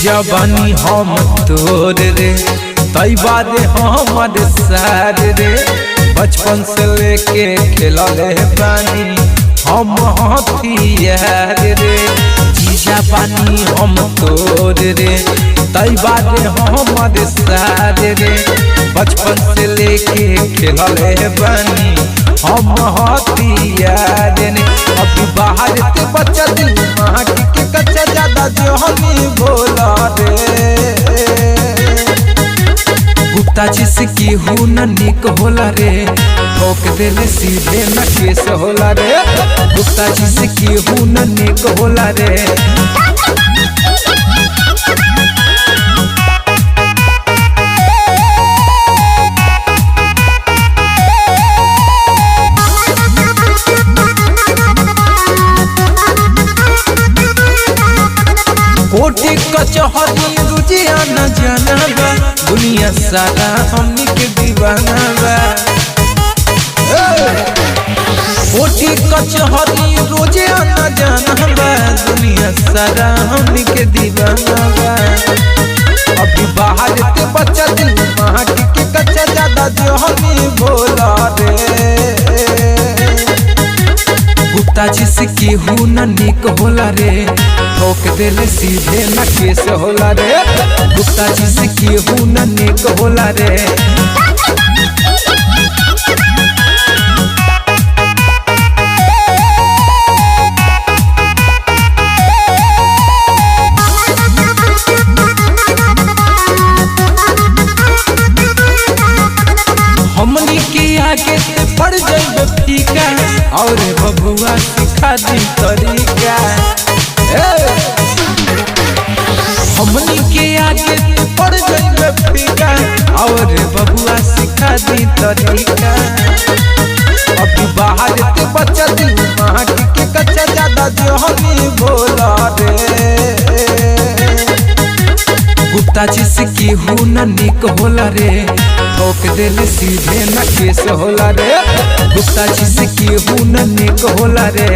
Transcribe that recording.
जवानी हम तोर रे तई बादे हमर सार रे। बचपन से लेके खेलले बानी हम हथियार रे। जवानी हम तोर रे तई बादे हमर सार रे। बचपन से लेके खेलले बानी हम हथियार रे। अभी बाहर ते बच्चा दिल माटी के कच्चा ज्यादा जो हमी बोला रे। गुप्ता जी से केहू न निक होला रे, ठोक देले सीधे न केस होला रे। गुप्ता जी से केहू न निक होला रे। कोटी कचहरी रुजिया न जाना बा, दुनिया सारा हमनी के दीवाना बा। कोटी कचहरी रुजिया न जाना बा, दुनिया सारा हमनी के दीवाना बा। अभी बाहर ते बच्चा दिल माटी के कच्चा ज्यादा जो हमी बोला रे। गुप्ता जी से केहू न निक होला रे, ठोक देले सीधे न केस होला रे। गुप्ता जी से केहू न निक होला रे। हमनी के आगे पड़ जाइबे फीका, और बबुआ सिखा दी तरीका। हमनी के आगे पड़ जाइबे फीका, और बबुआ सिखा दी तरीका। अभी बाहर ते बच्चा दिल माटी के कच्चा ज्यादा जो हमी बोला रे। गुप्ता जी से केहू न निक होला रे, ठोक देले सीधे न केस होला रे। गुप्ता जी से केहू न निक होला रे।